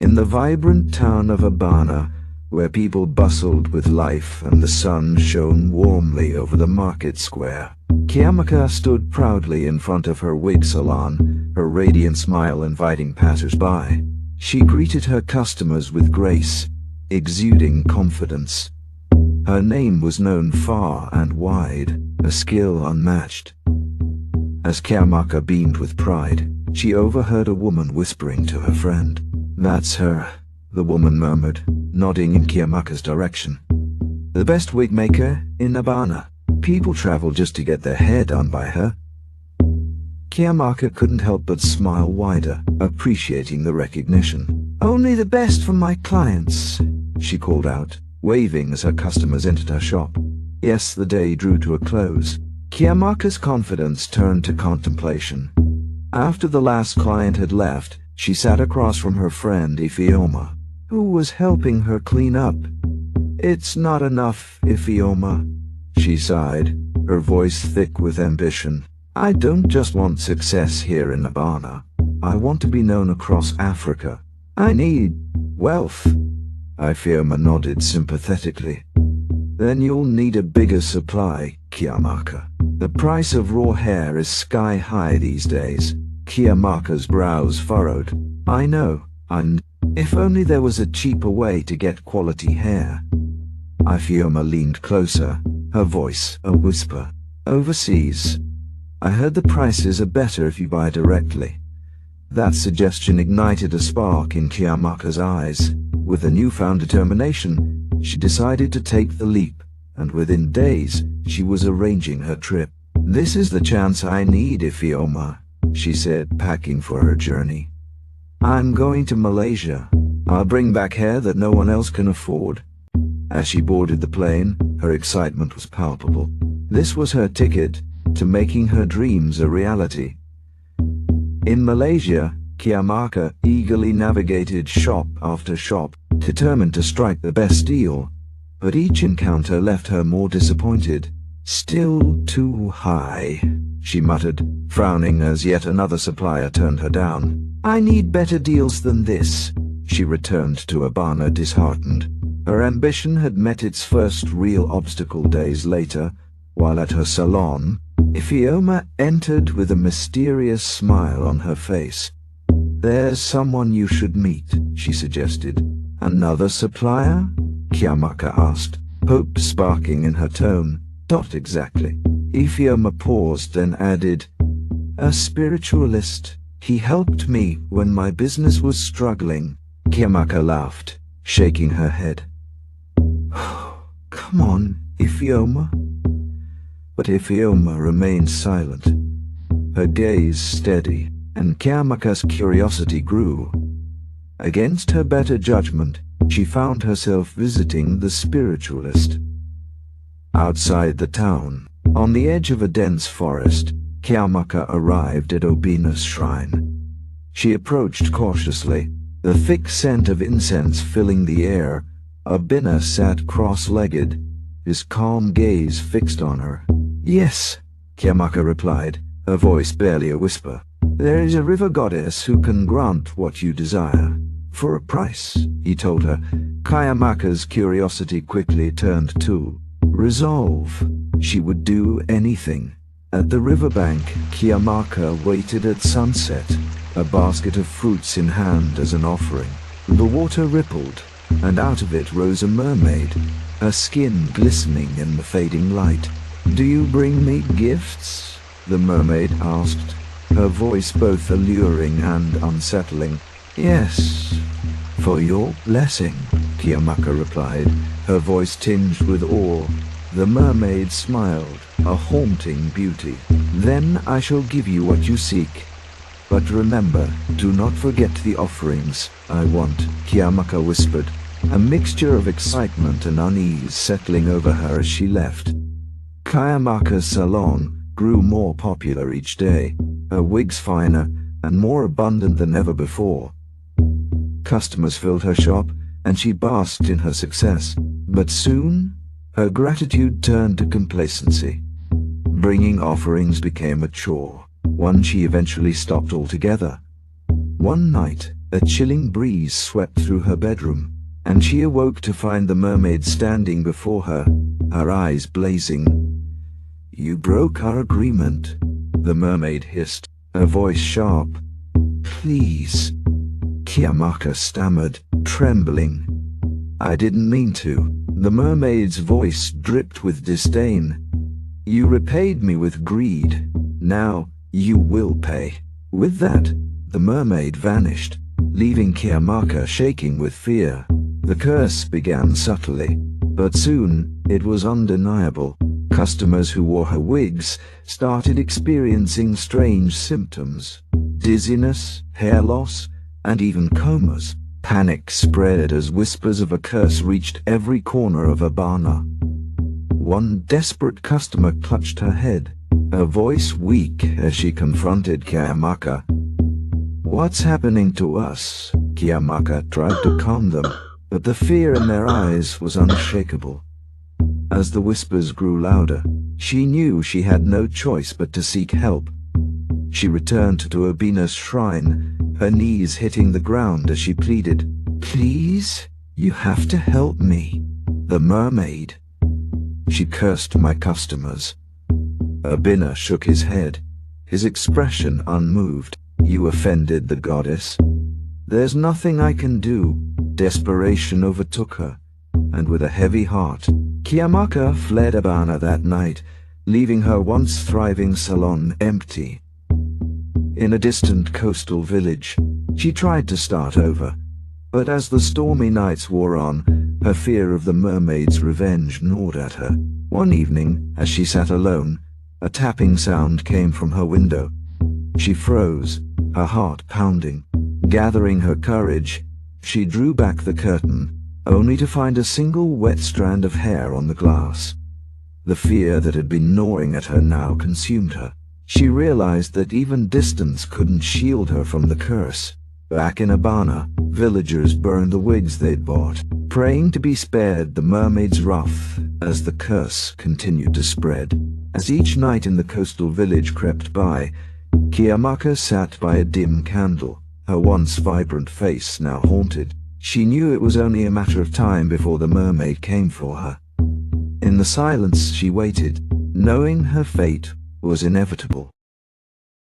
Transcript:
In the vibrant town of Abana, where people bustled with life and the sun shone warmly over the market square, Kiamaka stood proudly in front of her wig salon, her radiant smile inviting passers-by. She greeted her customers with grace, exuding confidence. Her name was known far and wide, a skill unmatched. As Kiamaka beamed with pride, she overheard a woman whispering to her friend. "That's her," the woman murmured, nodding in Kiamaka's direction. "The best wig maker in Abana. People travel just to get their hair done by her." Kiamaka couldn't help but smile wider, appreciating the recognition. "Only the best from my clients," she called out, waving as her customers entered her shop. Yes, the day drew to a close. Kiamaka's confidence turned to contemplation. After the last client had left, she sat across from her friend Ifeoma, who was helping her clean up. "It's not enough, Ifeoma," she sighed, her voice thick with ambition. "I don't just want success here in Abana. I want to be known across Africa. I need wealth." Ifeoma nodded sympathetically. "Then you'll need a bigger supply, Kiamaka. The price of raw hair is sky high these days." Kiamaka's brows furrowed. "I know, and if only there was a cheaper way to get quality hair." Ifeoma leaned closer, her voice a whisper. "Overseas, I heard the prices are better if you buy directly." That suggestion ignited a spark in Kiamaka's eyes. With a newfound determination, she decided to take the leap, and within days, she was arranging her trip. "This is the chance I need, Ifeoma," she said, packing for her journey. "I'm going to Malaysia. I'll bring back hair that no one else can afford." As she boarded the plane, her excitement was palpable. This was her ticket to making her dreams a reality. In Malaysia, Kiamaka eagerly navigated shop after shop, determined to strike the best deal. But each encounter left her more disappointed. "Still too high," she muttered, frowning as yet another supplier turned her down. "I need better deals than this." She returned to Abana disheartened. Her ambition had met its first real obstacle days later, while at her salon, Ifeoma entered with a mysterious smile on her face. "There's someone you should meet," she suggested. "Another supplier?" Kiamaka asked, hope sparking in her tone. "Not exactly." Ifeoma paused, then added, "A spiritualist. He helped me when my business was struggling." Kiamaka laughed, shaking her head. "Come on, Ifeoma." But Ifeoma remained silent, her gaze steady, and Kiamaka's curiosity grew. Against her better judgment, she found herself visiting the spiritualist. Outside the town, on the edge of a dense forest, Kiamaka arrived at Obina's shrine. She approached cautiously, the thick scent of incense filling the air. Obina sat cross-legged, his calm gaze fixed on her. "Yes," Kiamaka replied, her voice barely a whisper. "There is a river goddess who can grant what you desire. For a price," he told her. Kiamaka's curiosity quickly turned to resolve. She would do anything. At the riverbank, Kiamaka waited at sunset, a basket of fruits in hand as an offering. The water rippled, and out of it rose a mermaid, her skin glistening in the fading light. "Do you bring me gifts?" the mermaid asked, her voice both alluring and unsettling. "Yes, for your blessing," Kiamaka replied, her voice tinged with awe. The mermaid smiled, a haunting beauty. "Then I shall give you what you seek. But remember, do not forget the offerings I want," Kiamaka whispered, a mixture of excitement and unease settling over her as she left. Kiamaka's salon grew more popular each day, her wigs finer and more abundant than ever before. Customers filled her shop, and she basked in her success. But soon, her gratitude turned to complacency. Bringing offerings became a chore, one she eventually stopped altogether. One night, A chilling breeze swept through her bedroom, and she awoke to find the mermaid standing before her, her eyes blazing. "You broke our agreement," the mermaid hissed, her voice sharp. "Please," Kiamaka stammered, trembling. "I didn't mean to." The mermaid's voice dripped with disdain. "You repaid me with greed. Now you will pay." With that, the mermaid vanished, leaving Kiamaka shaking with fear. The curse began subtly, but soon it was undeniable. Customers who wore her wigs started experiencing strange symptoms: dizziness, hair loss, and even comas. Panic spread as whispers of a curse reached every corner of Abana. One desperate customer clutched her head, her voice weak as she confronted Kiamaka. "What's happening to us?" Kiamaka tried to calm them, but the fear in their eyes was unshakable. As the whispers grew louder, she knew she had no choice but to seek help. She returned to Abina's shrine, her knees hitting the ground as she pleaded, "Please, you have to help me. The mermaid." She cursed my customers. Abina shook his head, his expression unmoved. "You offended the goddess. There's nothing I can do." Desperation overtook her, and with a heavy heart, Kiamaka fled Abana that night, leaving her once thriving salon empty. In a distant coastal village, she tried to start over, but as the stormy nights wore on, her fear of the mermaid's revenge gnawed at her. One evening, as she sat alone, a tapping sound came from her window. She froze, her heart pounding. Gathering her courage, she drew back the curtain, only to find a single wet strand of hair on the glass. The fear that had been gnawing at her now consumed her. She realized that even distance couldn't shield her from the curse. Back in Abana, villagers burned the wigs they'd bought, praying to be spared the mermaid's wrath as the curse continued to spread. As each night in the coastal village crept by, Kiamaka sat by a dim candle, her once vibrant face now haunted. She knew it was only a matter of time before the mermaid came for her. In the silence she waited, knowing her fate was inevitable.